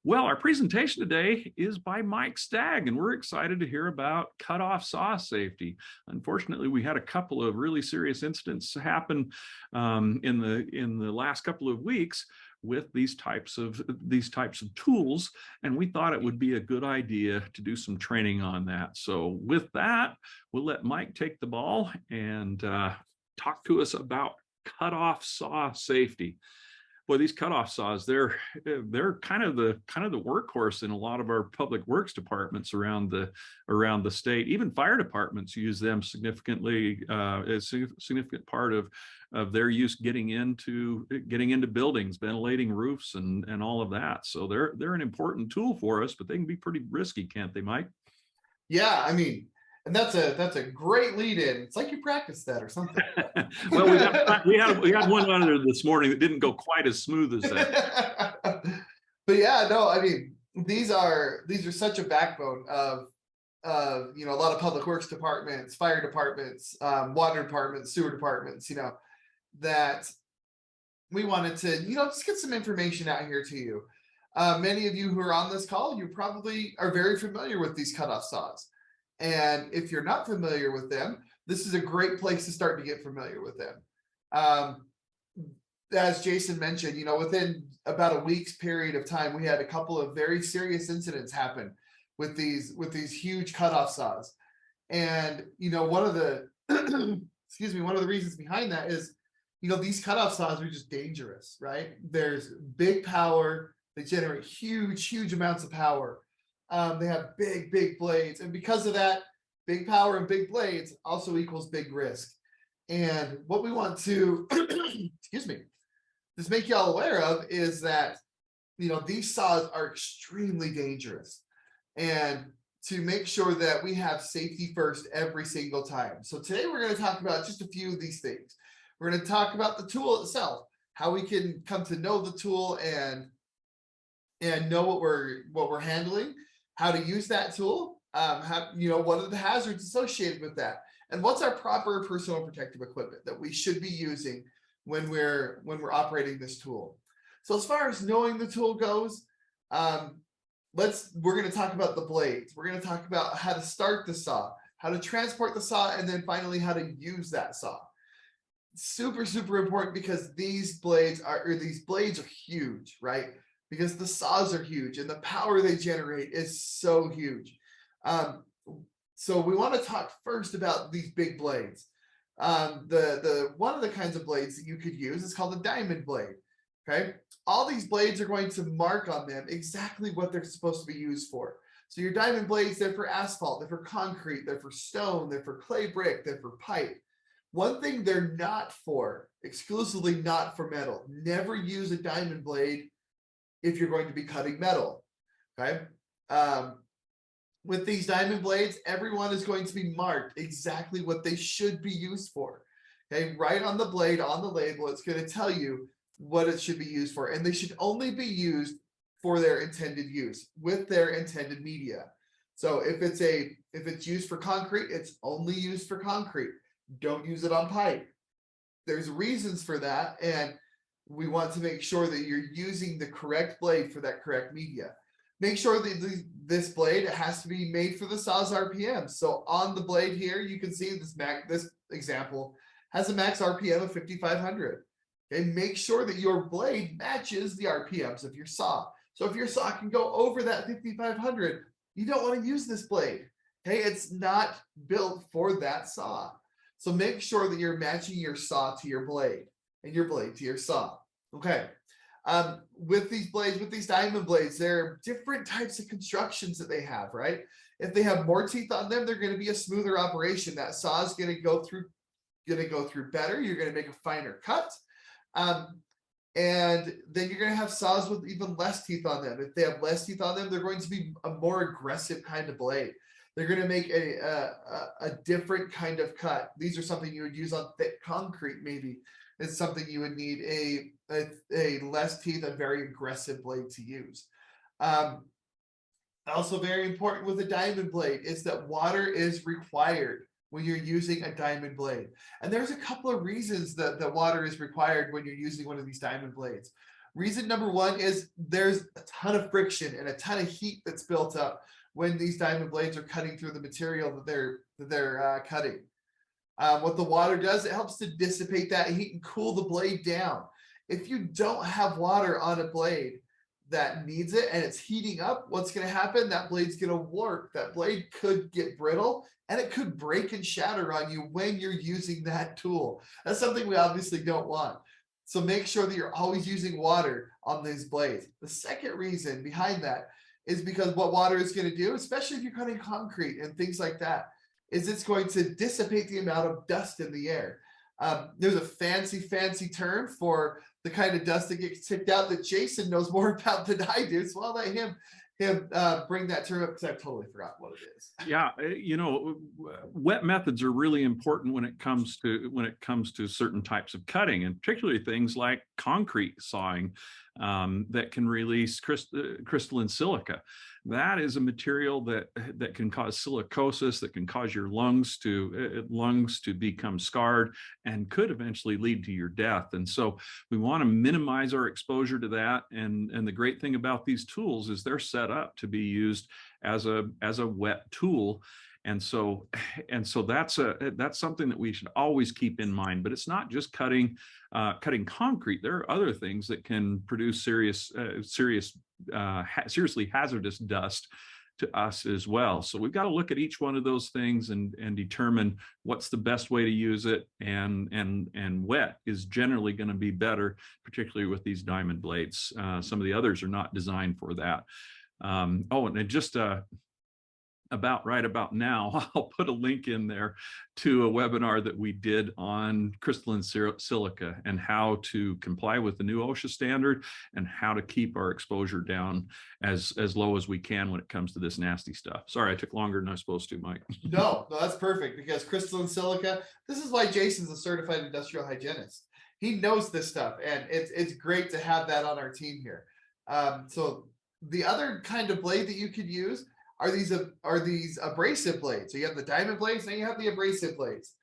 Well, our presentation today is by Mike Stagg, and we're excited to hear about cutoff saw safety. Unfortunately, we had a couple of really serious incidents happen in the last couple of weeks with these types of tools, and we thought it would be a good idea to do some training on that. So with that, we'll let Mike take the ball and talk to us about cutoff saw safety. Boy, these cutoff saws, they're kind of the workhorse in a lot of our public works departments around the state. Even fire departments use them significantly, as a significant part of their use getting into buildings, ventilating roofs, and all of that. So they're an important tool for us, but they can be pretty risky, can't they, Mike? Yeah, I mean, and that's a great lead in. It's like you practiced that or something. Well, we had one under this morning that didn't go quite as smooth as that. But yeah, no, I mean, these are such a backbone of a lot of public works departments, fire departments, water departments, sewer departments, that we wanted to just get some information out here to you. Many of you who are on this call, you probably are very familiar with these cutoff saws. And if you're not familiar with them, this is a great place to start to get familiar with them. As Jason mentioned, within about a week's period of time, we had a couple of very serious incidents happen with these huge cutoff saws. And one of the one of the reasons behind that is these cutoff saws are just dangerous, right? There's big power, they generate huge amounts of power. They have big blades, and because of that, big power and big blades also equals big risk. And what we want to just make y'all aware of is that these saws are extremely dangerous, and to make sure that we have safety first every single time. So today we're going to talk about just a few of these things. We're going to talk about the tool itself, how we can come to know the tool and know what we're handling, how to use that tool, what are the hazards associated with that, and what's our proper personal protective equipment that we should be using when we're operating this tool. So as far as knowing the tool goes, we're going to talk about the blades. We're going to talk about how to start the saw, how to transport the saw, and then finally how to use that saw. Super important, because these blades are huge, right? Because the saws are huge and the power they generate is so huge. So we want to talk first about these big blades. The one of the kinds of blades that you could use is called a diamond blade. Okay, all these blades are going to mark on them exactly what they're supposed to be used for. So your diamond blades, they're for asphalt, they're for concrete, they're for stone, they're for clay brick, they're for pipe. One thing they're not for, exclusively not for metal. Never use a diamond blade if you're going to be cutting metal. Okay, with these diamond blades, everyone is going to be marked exactly what they should be used for. Okay, right on the blade, on the label, it's going to tell you what it should be used for, and they should only be used for their intended use with their intended media. So if it's used for concrete, it's only used for concrete. Don't use it on pipe. There's reasons for that, and we want to make sure that you're using the correct blade for that correct media. Make sure that this blade has to be made for the saw's RPM. So on the blade here, you can see this example has a max RPM of 5,500. Okay, make sure that your blade matches the RPMs of your saw. So if your saw can go over that 5,500, you don't want to use this blade. Okay, it's not built for that saw. So make sure that you're matching your saw to your blade and your blade to your saw. Okay. With these blades, with these diamond blades, there are different types of constructions that they have, right? If they have more teeth on them, they're going to be a smoother operation. That saw is going to go through better. You're going to make a finer cut. And then you're going to have saws with even less teeth on them. If they have less teeth on them, they're going to be a more aggressive kind of blade. They're going to make a different kind of cut. These are something you would use on thick concrete, maybe. It's something you would need a less teeth and very aggressive blade to use. Also very important with a diamond blade is that water is required when you're using a diamond blade. And there's a couple of reasons that water is required when you're using one of these diamond blades. Reason number one is there's a ton of friction and a ton of heat that's built up when these diamond blades are cutting through the material that they're cutting. What the water does, it helps to dissipate that heat and cool the blade down. If you don't have water on a blade that needs it and it's heating up, what's going to happen? That blade's going to warp. That blade could get brittle and it could break and shatter on you when you're using that tool. That's something we obviously don't want. So make sure that you're always using water on these blades. The second reason behind that is because what water is going to do, especially if you're cutting concrete and things like that, is it's going to dissipate the amount of dust in the air. There's a fancy term for the kind of dust that gets tipped out that Jason knows more about than I do. So I'll let him bring that term up because I've totally forgotten what it is. Yeah, you know, wet methods are really important when it comes to certain types of cutting, and particularly things like concrete sawing that can release crystalline silica. That is a material that can cause silicosis, that can cause your lungs to become scarred and could eventually lead to your death. And so we want to minimize our exposure to that. And the great thing about these tools is they're set up to be used as a wet tool. And so that's something that we should always keep in mind. But it's not just cutting concrete. There are other things that can produce seriously hazardous dust to us as well. So we've got to look at each one of those things and determine what's the best way to use it. And wet is generally going to be better, particularly with these diamond blades. Some of the others are not designed for that. And just about now, I'll put a link in there to a webinar that we did on crystalline silica and how to comply with the new OSHA standard and how to keep our exposure down as low as we can when it comes to this nasty stuff. Sorry, I took longer than I was supposed to, Mike. No, that's perfect, because crystalline silica, this is why Jason's a certified industrial hygienist. He knows this stuff, and it's great to have that on our team here. So the other kind of blade that you could use are these abrasive blades. So you have the diamond blades, and you have the abrasive blades.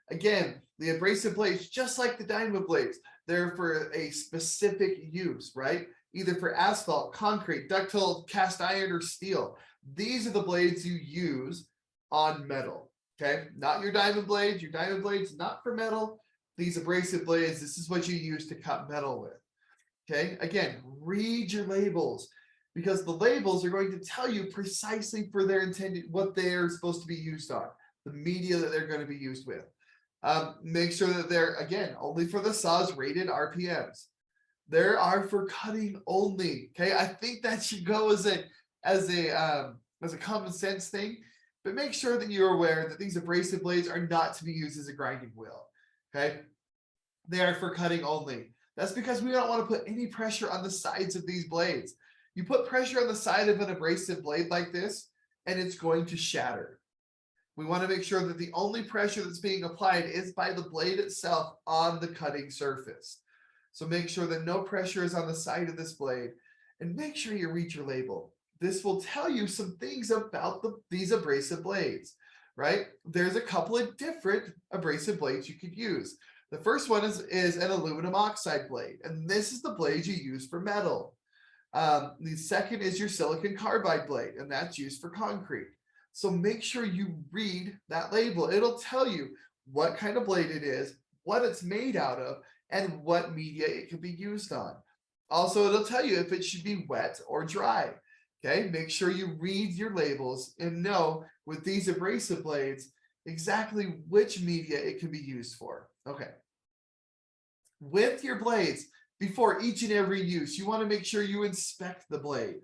Again, the abrasive blades, just like the diamond blades, they're for a specific use, right? Either for asphalt, concrete, ductile, cast iron, or steel. These are the blades you use on metal, okay? Not your diamond blades. Your diamond blades, not for metal. These abrasive blades, this is what you use to cut metal with, okay? Again, read your labels, because the labels are going to tell you precisely for their intended, what they're supposed to be used on, the media that they're going to be used with. Make sure that they're, again, only for the saw's rated RPMs. There are for cutting only. Okay, I think that should go as a common sense thing, but make sure that you're aware that these abrasive blades are not to be used as a grinding wheel. Okay, they are for cutting only. That's because we don't want to put any pressure on the sides of these blades. You put pressure on the side of an abrasive blade like this, and it's going to shatter. We want to make sure that the only pressure that's being applied is by the blade itself on the cutting surface. So make sure that no pressure is on the side of this blade, and make sure you read your label. This will tell you some things about these abrasive blades, right? There's a couple of different abrasive blades you could use. The first one is an aluminum oxide blade, and this is the blade you use for metal. The second is your silicon carbide blade, and that's used for concrete. So make sure you read that label. It'll tell you what kind of blade it is, what it's made out of, and what media it can be used on. Also, it'll tell you if it should be wet or dry. Okay, make sure you read your labels and know with these abrasive blades exactly which media it can be used for. Okay. With your blades, before each and every use, you want to make sure you inspect the blade.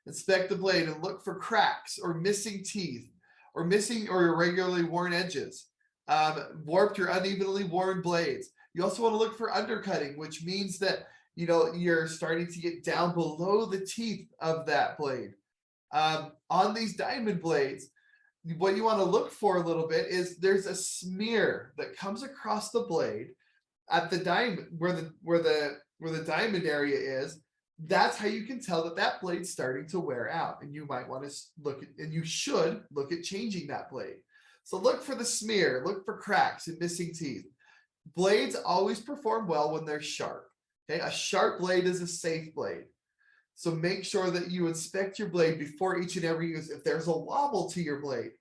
Inspect the blade and look for cracks or missing teeth or missing or irregularly worn edges, warped or unevenly worn blades. You also want to look for undercutting, which means that you're starting to get down below the teeth of that blade. On these diamond blades, what you want to look for a little bit is there's a smear that comes across the blade at the diamond where the diamond area is. That's how you can tell that that blade's starting to wear out, and you might want to look at, and you should look at changing that blade. So look for the smear, look for cracks and missing teeth. Blades always perform well when they're sharp. Okay, a sharp blade is a safe blade. So make sure that you inspect your blade before each and every use. If there's a wobble to your blade,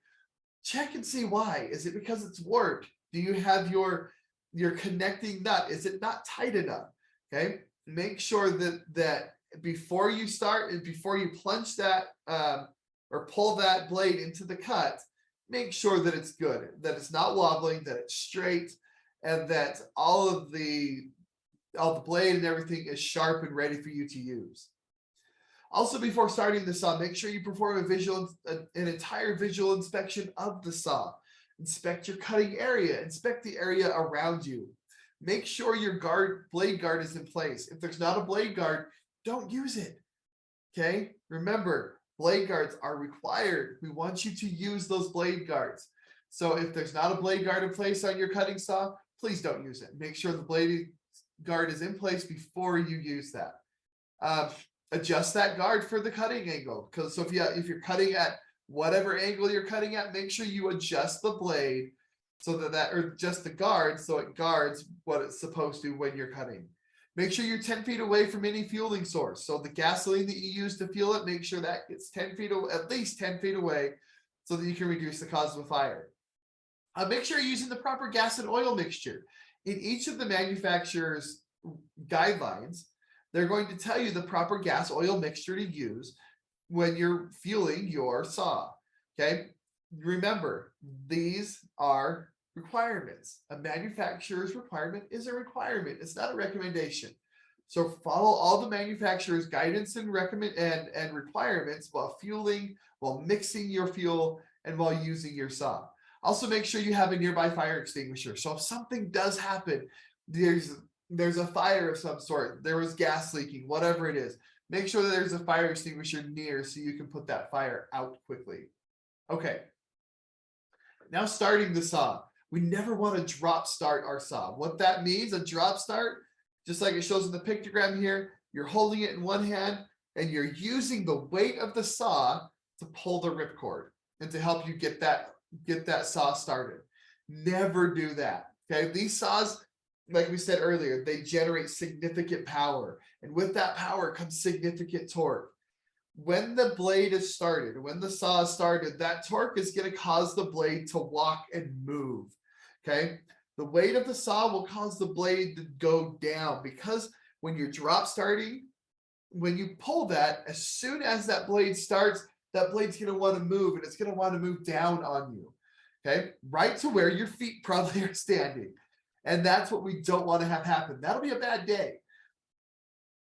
check and see why. Is it because it's warped? Do you have your connecting nut? Is it not tight enough? Okay, make sure that before you start and before you plunge that or pull that blade into the cut, make sure that it's good, that it's not wobbling, that it's straight, and that all the blade and everything is sharp and ready for you to use. Also, before starting the saw, make sure you perform an entire visual inspection of the saw. Inspect your cutting area, inspect the area around you. Make sure your blade guard is in place. If there's not a blade guard, don't use it. Okay, remember, blade guards are required. We want you to use those blade guards. So if there's not a blade guard in place on your cutting saw, please don't use it. Make sure the blade guard is in place before you use that. Adjust that guard for the cutting angle. So if you're cutting at whatever angle you're cutting at, make sure you adjust the blade so or adjust the guard so it guards what it's supposed to when you're cutting. Make sure you're 10 feet away from any fueling source. So the gasoline that you use to fuel it, make sure that it's 10 feet, at least 10 feet away, so that you can reduce the cause of a fire. Make sure you're using the proper gas and oil mixture. In each of the manufacturer's guidelines, they're going to tell you the proper gas oil mixture to use when you're fueling your saw. Okay, remember, these are requirements. A manufacturer's requirement is a requirement. It's not a recommendation. So follow all the manufacturer's guidance and requirements while fueling, while mixing your fuel, and while using your saw. Also, make sure you have a nearby fire extinguisher. So if something does happen, there's a fire of some sort, there was gas leaking, whatever it is, make sure that there's a fire extinguisher near so you can put that fire out quickly. Okay, now starting the saw. We never want to drop start our saw. What that means, a drop start, just like it shows in the pictogram here, you're holding it in one hand and you're using the weight of the saw to pull the ripcord and to help you get that saw started. Never do that. Okay, these saws, like we said earlier, they generate significant power, and with that power comes significant torque. When the blade is started, when the saw is started, that torque is going to cause the blade to walk and move. Okay, the weight of the saw will cause the blade to go down, because when you're drop starting, when you pull that, as soon as that blade starts, that blade's going to want to move, and it's going to want to move down on you. Okay, right to where your feet probably are standing. And that's what we don't want to have happen. That'll be a bad day.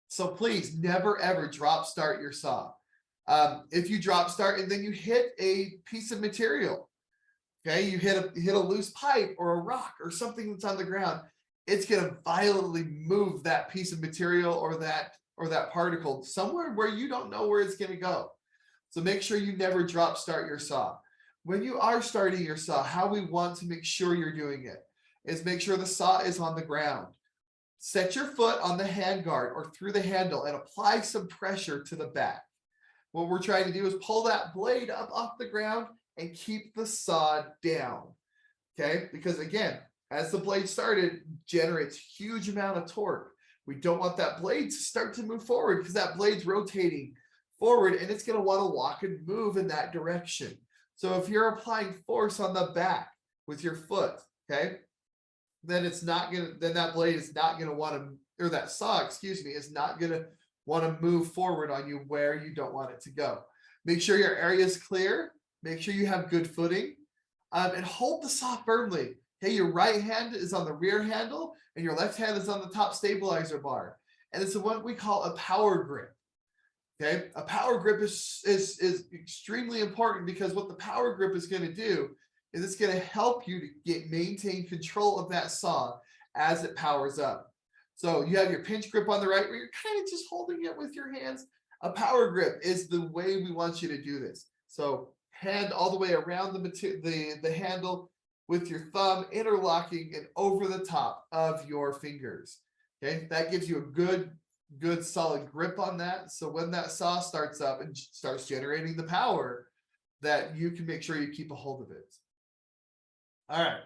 So please never ever drop start your saw. If you drop start and then you hit a piece of material, okay, you hit a loose pipe or a rock or something that's on the ground, it's going to violently move that piece of material or that particle somewhere where you don't know where it's going to go. So make sure you never drop start your saw. When you are starting your saw, how we want to make sure you're doing it is make sure the saw is on the ground. Set your foot on the handguard or through the handle and apply some pressure to the back. What we're trying to do is pull that blade up off the ground and keep the saw down. Okay, because again, as the blade started, generates huge amount of torque. We don't want that blade to start to move forward, because that blade's rotating forward and it's going to want to walk and move in that direction. So if you're applying force on the back with your foot, okay, then that blade is not going to want to, or that saw, excuse me, is not going to want to move forward on you where you don't want it to go. Make sure your area is clear. Make sure you have good footing, and hold the saw firmly. Okay, your right hand is on the rear handle and your left hand is on the top stabilizer bar. And it's what we call a power grip. Okay, a power grip is extremely important, because what the power grip is going to do is it's going to help you to maintain control of that saw as it powers up. So you have your pinch grip on the right, where you're kind of just holding it with your hands. A power grip is the way we want you to do this. So hand all the way around the handle with your thumb interlocking and over the top of your fingers. Okay, that gives you a good solid grip on that. So when that saw starts up and starts generating the power, that you can make sure you keep a hold of it. All right.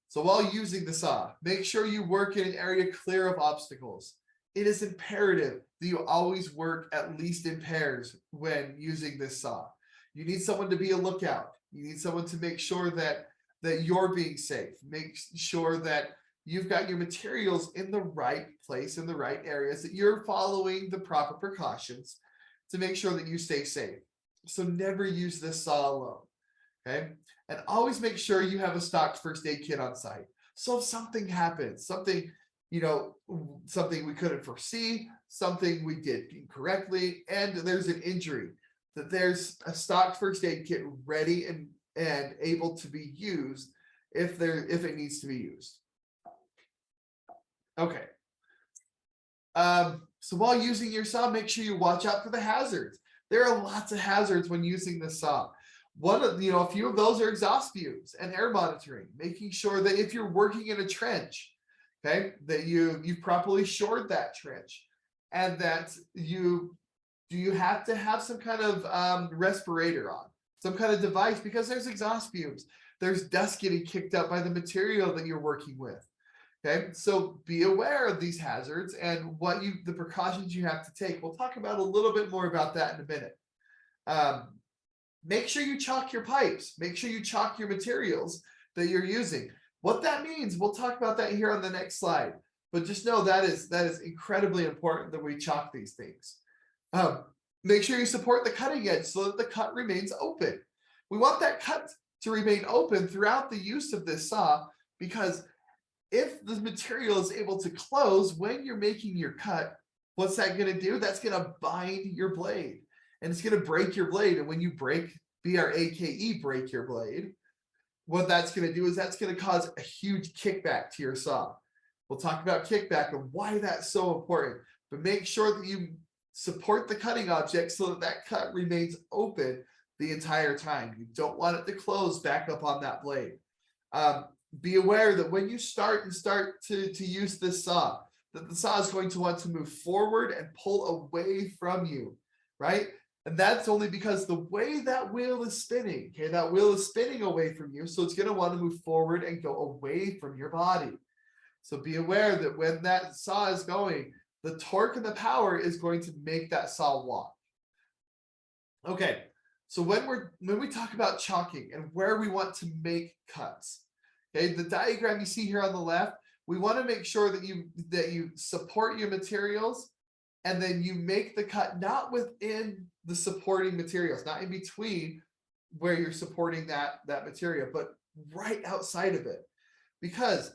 So while using the saw, make sure you work in an area clear of obstacles. it is imperative that you always work at least in pairs when using this saw. You need someone to be a lookout. You need someone to make sure that you're being safe. Make sure that you've got your materials in the right place, in the right areas, that you're following the proper precautions to make sure that you stay safe. So never use this saw alone, okay? And always make sure you have a stocked first aid kit on site. So if something happens, something we couldn't foresee, something we did incorrectly, and there's an injury, that there's a stocked first aid kit ready and able to be used if it needs to be used. Okay. So while using your saw, make sure you watch out for the hazards. There are lots of hazards when using the saw. One of, a few of those are exhaust fumes and air monitoring, making sure that if you're working in a trench, okay, that you've properly shored that trench, and that you have to have some kind of respirator on, some kind of device, because there's exhaust fumes. There's dust getting kicked up by the material that you're working with. Okay, so be aware of these hazards and the precautions you have to take. We'll talk about a little bit more about that in a minute. Make sure you chalk your pipes. Make sure you chalk your materials that you're using. What that means, we'll talk about that here on the next slide. But just know that is incredibly important that we chalk these things. Make sure you support the cutting edge so that the cut remains open. We want that cut to remain open throughout the use of this saw, because if the material is able to close when you're making your cut, what's that going to do? That's going to bind your blade, and it's going to break your blade. And when you break, BRAKE, break your blade, what that's going to do is that's going to cause a huge kickback to your saw. We'll talk about kickback and why that's so important, but make sure that you support the cutting object so that that cut remains open the entire time. You don't want it to close back up on that blade. Be aware that when you start to use this saw, that the saw is going to want to move forward and pull away from you, right? And that's only because the way that wheel is spinning, okay, that wheel is spinning away from you, so it's going to want to move forward and go away from your body. So be aware that when that saw is going, the torque and the power is going to make that saw walk. Okay, so when we talk about chalking and where we want to make cuts, okay, the diagram you see here on the left, we want to make sure that you support your materials, and then you make the cut not within the supporting materials, not in between where you're supporting that material, but right outside of it. Because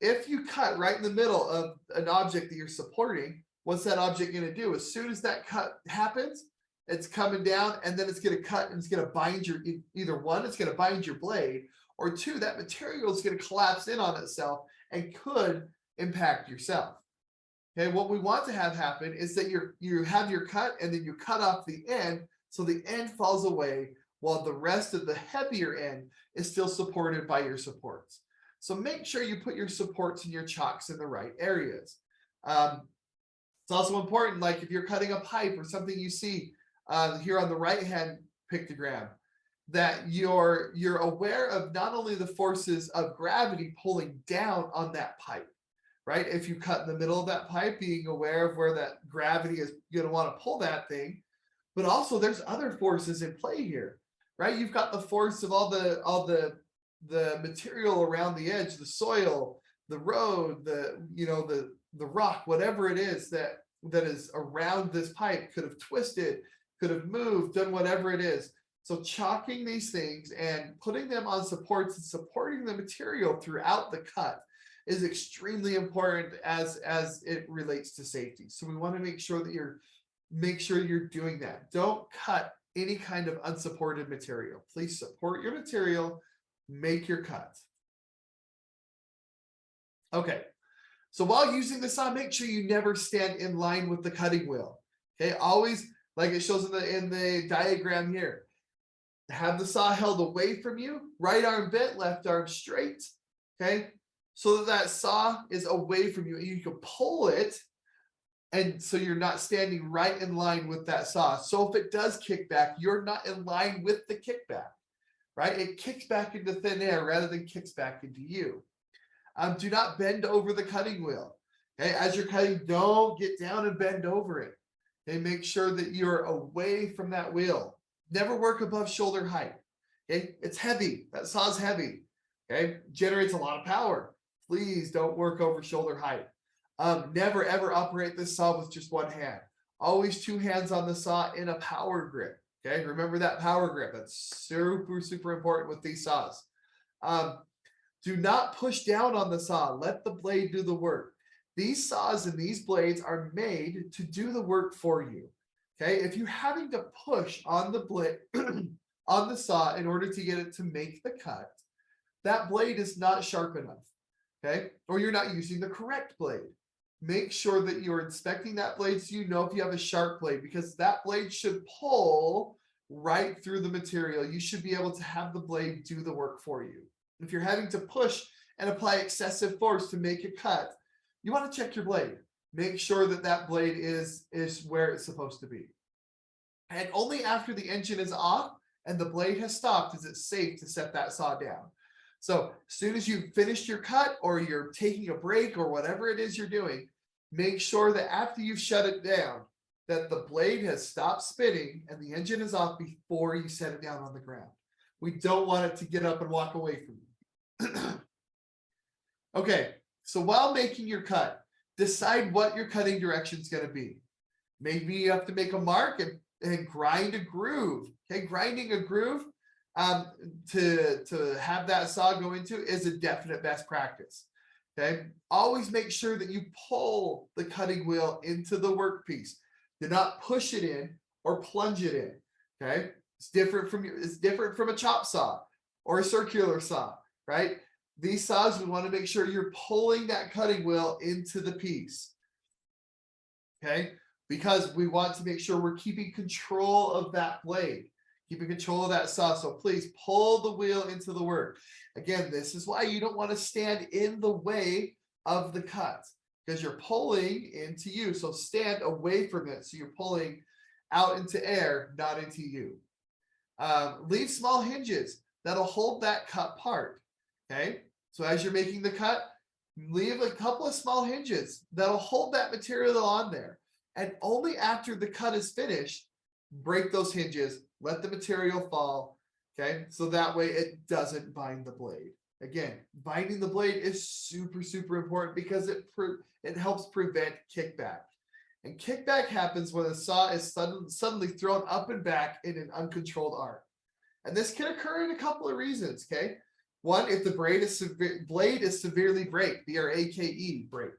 if you cut right in the middle of an object that you're supporting, what's that object going to do? As soon as that cut happens, it's coming down, and then it's going to cut, and it's going to bind either one, it's going to bind your blade, or two, that material is going to collapse in on itself and could impact yourself. Okay, what we want to have happen is that you have your cut, and then you cut off the end, so the end falls away while the rest of the heavier end is still supported by your supports. So make sure you put your supports and your chocks in the right areas. It's also important, like if you're cutting a pipe or something you see here on the right-hand pictogram, that you're aware of not only the forces of gravity pulling down on that pipe, right? If you cut in the middle of that pipe, being aware of where that gravity is going to want to pull that thing, but also there's other forces in play here, right? You've got the force of all the material around the edge, the soil, the road, the rock, whatever it is that is around this pipe could have twisted, could have moved, done whatever it is. So chalking these things and putting them on supports and supporting the material throughout the cut is extremely important as it relates to safety. So we want to make sure that you're doing that. Don't cut any kind of unsupported material. Please support your material, make your cut. Okay, so while using the saw, make sure you never stand in line with the cutting wheel. Okay, always, like it shows in the diagram here, have the saw held away from you, right arm bent, left arm straight, okay, so that saw is away from you, and you can pull it, and so you're not standing right in line with that saw. So if it does kick back, you're not in line with the kickback, right? It kicks back into thin air rather than kicks back into you. Do not bend over the cutting wheel. Okay, as you're cutting, don't get down and bend over it. Okay, make sure that you're away from that wheel. Never work above shoulder height. Okay, it's heavy. That saw's heavy. Okay, generates a lot of power. Please don't work over shoulder height. Never ever operate this saw with just one hand. Always two hands on the saw in a power grip. Okay, remember that power grip. That's super, super important with these saws. Do not push down on the saw. Let the blade do the work. These saws and these blades are made to do the work for you. Okay, if you're having to push on the blade on the saw in order to get it to make the cut, that blade is not sharp enough. Okay, or you're not using the correct blade. Make sure that you're inspecting that blade so you know if you have a sharp blade, because that blade should pull right through the material. You should be able to have the blade do the work for you. If you're having to push and apply excessive force to make a cut, you want to check your blade. Make sure that that blade is where it's supposed to be. And only after the engine is off and the blade has stopped is it safe to set that saw down. So as soon as you've finished your cut or you're taking a break or whatever it is you're doing, make sure that after you've shut it down, that the blade has stopped spinning and the engine is off before you set it down on the ground. We don't want it to get up and walk away from you. Okay, so while making your cut, decide what your cutting direction is going to be. Maybe you have to make a mark and grind a groove. Okay, grinding a groove to have that saw go into is a definite best practice. Okay, always make sure that you pull the cutting wheel into the workpiece. Do not push it in or plunge it in. Okay, it's different from a chop saw or a circular saw, right? These saws, we want to make sure you're pulling that cutting wheel into the piece. Okay, because we want to make sure we're keeping control of that blade, keeping control of that saw. So please pull the wheel into the work. Again, this is why you don't want to stand in the way of the cut, because you're pulling into you. So stand away from it. So you're pulling out into air, not into you. Leave small hinges that'll hold that cut part. Okay, so as you're making the cut, leave a couple of small hinges that'll hold that material on there. And only after the cut is finished, break those hinges, let the material fall. Okay, so that way it doesn't bind the blade. Again, binding the blade is super, super important because it helps prevent kickback. And kickback happens when the saw is suddenly thrown up and back in an uncontrolled arc. And this can occur in a couple of reasons, okay? One, if the blade is severely break, B-R-A-K-E, break,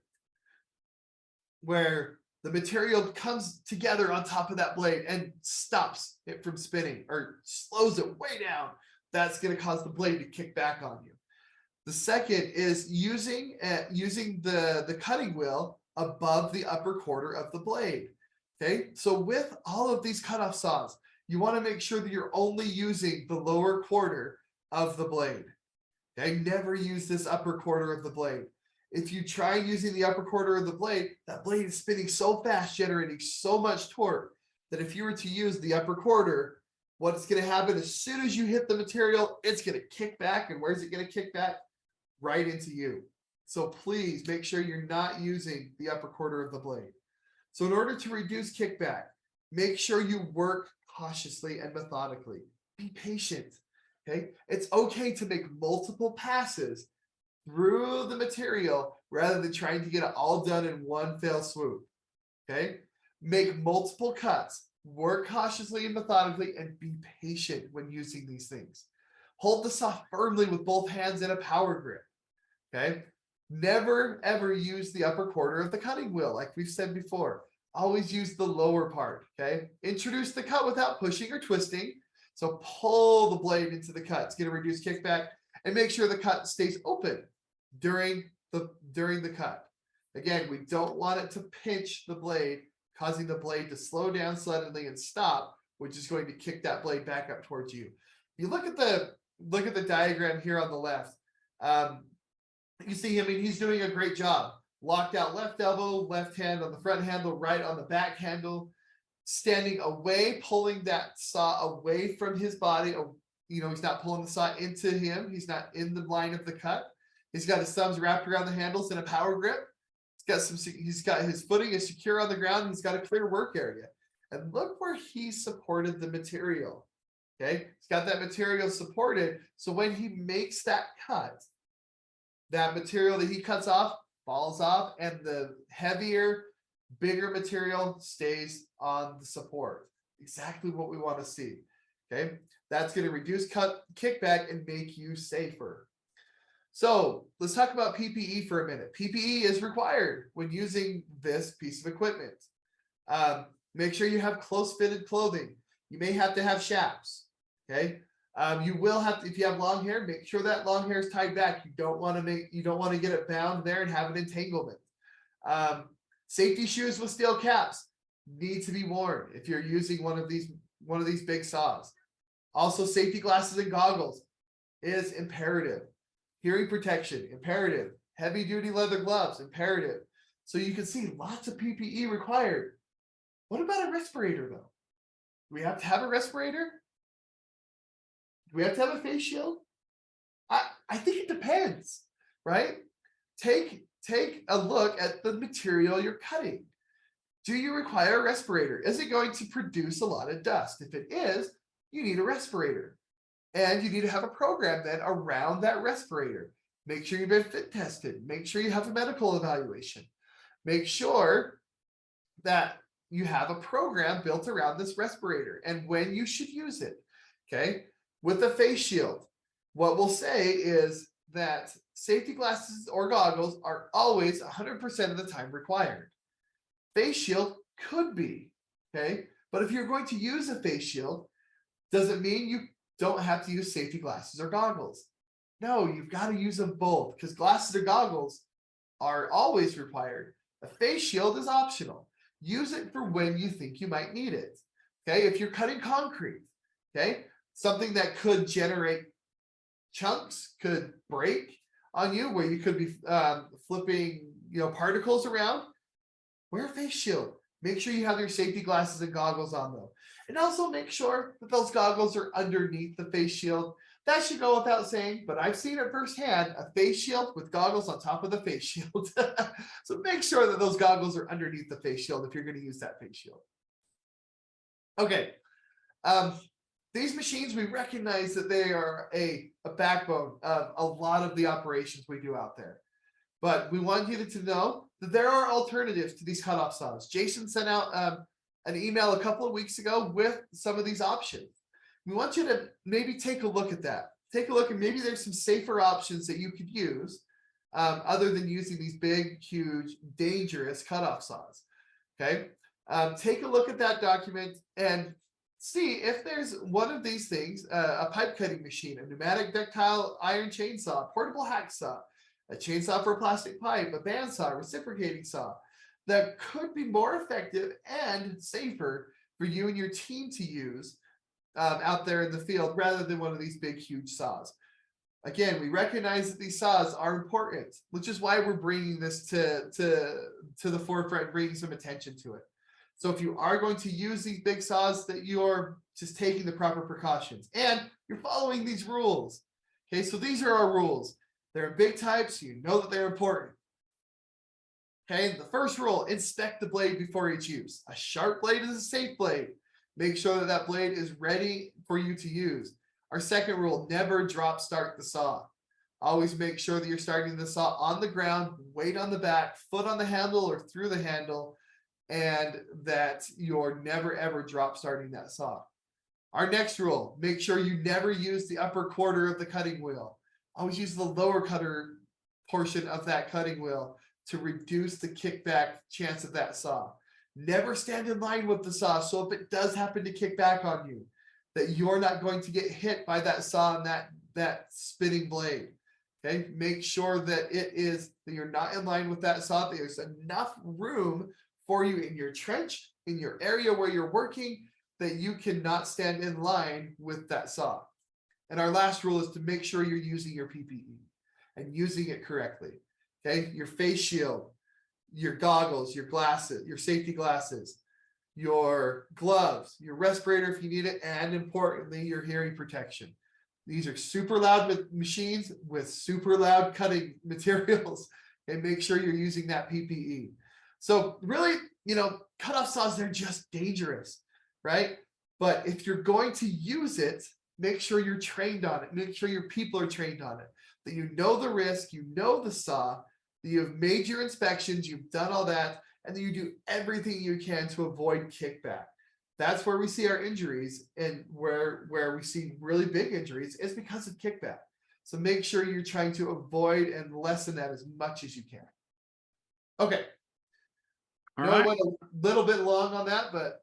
where the material comes together on top of that blade and stops it from spinning or slows it way down. That's going to cause the blade to kick back on you. The second is using the cutting wheel above the upper quarter of the blade. Okay, so with all of these cutoff saws, you want to make sure that you're only using the lower quarter of the blade. Okay, never use this upper quarter of the blade. If you try using the upper quarter of the blade, that blade is spinning so fast, generating so much torque, that if you were to use the upper quarter, what's going to happen as soon as you hit the material, it's going to kick back. And where's it going to kick back? Right into you. So please make sure you're not using the upper quarter of the blade. So in order to reduce kickback, make sure you work cautiously and methodically. Be patient. Okay, it's okay to make multiple passes through the material rather than trying to get it all done in one fell swoop. Okay, make multiple cuts, work cautiously and methodically, and be patient when using these things. Hold the saw firmly with both hands in a power grip. Okay, never ever use the upper quarter of the cutting wheel, like we've said before. Always use the lower part. Okay, introduce the cut without pushing or twisting. So pull the blade into the cut. It's going to reduce kickback, and make sure the cut stays open during the cut. Again, we don't want it to pinch the blade, causing the blade to slow down suddenly and stop, which is going to kick that blade back up towards you. You look at the diagram here on the left. You see, I mean, he's doing a great job. Locked out left elbow, left hand on the front handle, right on the back handle. Standing away, pulling that saw away from his body. You know, he's not pulling the saw into him. He's not in the line of the cut. He's got his thumbs wrapped around the handles in a power grip. He's got his footing is secure on the ground. He's got a clear work area. And look where he supported the material. Okay, he's got that material supported. So when he makes that cut, that material that he cuts off falls off, and the heavier, bigger material stays on the support. Exactly what we want to see. Okay, that's going to reduce kickback and make you safer. So let's talk about PPE for a minute. PPE is required when using this piece of equipment. Make sure you have close fitted clothing. You may have to have chaps. Okay. You will have to, if you have long hair, make sure that long hair is tied back. You don't want to get it bound there and have an entanglement. Safety shoes with steel caps need to be worn if you're using one of these big saws. Also, safety glasses and goggles is imperative. Hearing protection, imperative. Heavy duty leather gloves, imperative. So you can see lots of PPE required. What about a respirator though? Do we have to have a respirator? Do we have to have a face shield? I think it depends, right? Take a look at the material you're cutting. Do you require a respirator? Is it going to produce a lot of dust? If it is, you need a respirator. And you need to have a program then around that respirator. Make sure you've been fit tested. Make sure you have a medical evaluation. Make sure that you have a program built around this respirator and when you should use it. Okay. With a face shield, what we'll say is that safety glasses or goggles are always 100% of the time required. Face shield could be, okay? But if you're going to use a face shield, does it mean you don't have to use safety glasses or goggles? No, you've got to use them both because glasses or goggles are always required. A face shield is optional. Use it for when you think you might need it. Okay, if you're cutting concrete, okay, something that could generate chunks, could break on you, where you could be flipping, particles around. Wear a face shield. Make sure you have your safety glasses and goggles on though. And also make sure that those goggles are underneath the face shield. That should go without saying, but I've seen it firsthand, a face shield with goggles on top of the face shield. So make sure that those goggles are underneath the face shield if you're going to use that face shield. Okay. These machines, we recognize that they are a backbone of a lot of the operations we do out there. But we want you to know that there are alternatives to these cutoff saws. Jason sent out an email a couple of weeks ago with some of these options. We want you to maybe take a look at that. Take a look, and maybe there's some safer options that you could use other than using these big, huge, dangerous cutoff saws. Okay, take a look at that document and see if there's one of these things, a pipe cutting machine, a pneumatic ductile iron chainsaw, portable hacksaw, a chainsaw for a plastic pipe, a bandsaw, reciprocating saw, that could be more effective and safer for you and your team to use out there in the field rather than one of these big, huge saws. Again, we recognize that these saws are important, which is why we're bringing this to the forefront, bringing some attention to it. So if you are going to use these big saws, that you're just taking the proper precautions and you're following these rules. Okay, so these are our rules. They're big types, so you know that they're important. Okay, the first rule, inspect the blade before its use. A sharp blade is a safe blade. Make sure that that blade is ready for you to use. Our second rule, never drop start the saw. Always make sure that you're starting the saw on the ground, weight on the back, foot on the handle or through the handle, and that you're never ever drop starting that saw. Our next rule, make sure you never use the upper quarter of the cutting wheel. Always use the lower cutter portion of that cutting wheel to reduce the kickback chance of that saw. Never stand in line with the saw, so if it does happen to kick back on you, that you're not going to get hit by that saw and that spinning blade. Okay, make sure that that you're not in line with that saw, that there's enough room for you in your trench, in your area where you're working, that you cannot stand in line with that saw. And our last rule is to make sure you're using your PPE and using it correctly. Okay, your face shield, your goggles, your glasses, your safety glasses, your gloves, your respirator if you need it, and importantly, your hearing protection. These are super loud machines with super loud cutting materials. and make sure you're using that PPE. So really, cut-off saws, they're just dangerous, right? But if you're going to use it, make sure you're trained on it. Make sure your people are trained on it, that you know the risk, you know the saw, that you have made your inspections, you've done all that, and then you do everything you can to avoid kickback. That's where we see our injuries, and where we see really big injuries is because of kickback. So make sure you're trying to avoid and lessen that as much as you can. Okay. All I right. went a little bit long on that, but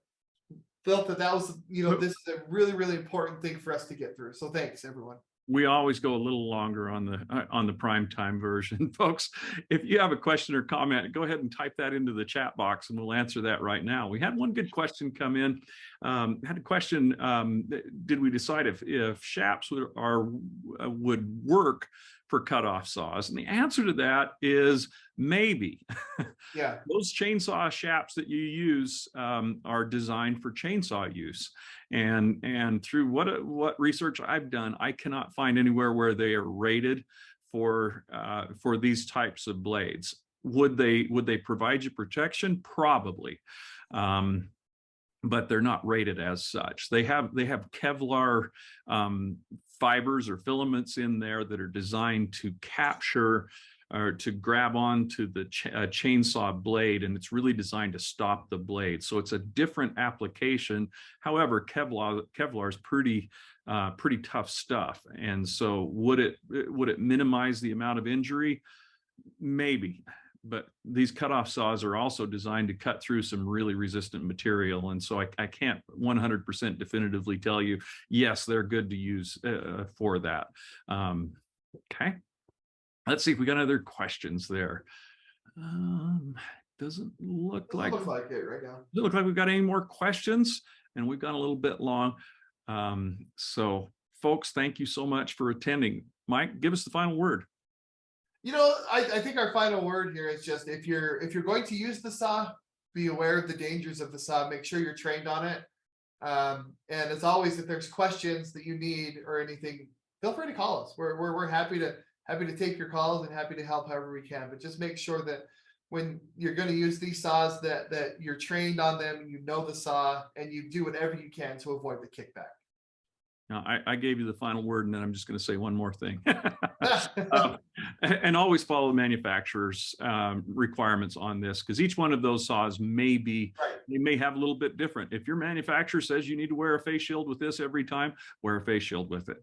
felt that was, this is a really, really important thing for us to get through. So thanks, everyone. We always go a little longer on the prime time version. Folks, if you have a question or comment, go ahead and type that into the chat box and we'll answer that right now. We had one good question come in. Had a question, did we decide if shaps would work for cutoff saws? And the answer to that is maybe. Yeah. Those chainsaw shaps that you use are designed for chainsaw use. And through what research I've done, I cannot find anywhere where they are rated for these types of blades. Would they provide you protection? Probably. But they're not rated as such. They have Kevlar fibers or filaments in there that are designed to capture or to grab onto the chainsaw blade, and it's really designed to stop the blade. So it's a different application. However, Kevlar is pretty tough stuff, and so would it minimize the amount of injury? Maybe. But these cutoff saws are also designed to cut through some really resistant material. And so I can't 100% definitively tell you, yes, they're good to use for that. Okay. Let's see if we got other questions there. Doesn't look like it right now. Doesn't look like we've got any more questions, and we've gone a little bit long. So folks, thank you so much for attending. Mike, give us the final word. I think our final word here is just, if you're going to use the saw, be aware of the dangers of the saw. Make sure you're trained on it. And as always, if there's questions that you need or anything, feel free to call us. We're happy to take your calls and happy to help however we can. But just make sure that when you're going to use these saws, that you're trained on them, you know the saw, and you do whatever you can to avoid the kickback. Now, I gave you the final word, and then I'm just going to say one more thing. And always follow the manufacturer's requirements on this, because each one of those saws may have a little bit different. If your manufacturer says you need to wear a face shield with this every time, wear a face shield with it.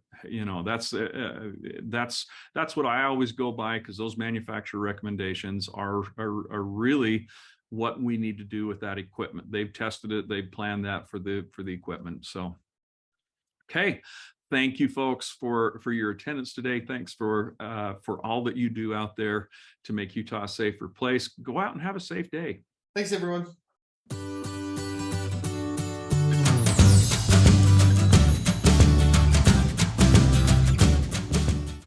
That's what I always go by, because those manufacturer recommendations are really what we need to do with that equipment. They've tested it, they've planned that for the equipment. So okay, thank you, folks, for your attendance today. Thanks for all that you do out there to make Utah a safer place. Go out and have a safe day. Thanks, everyone.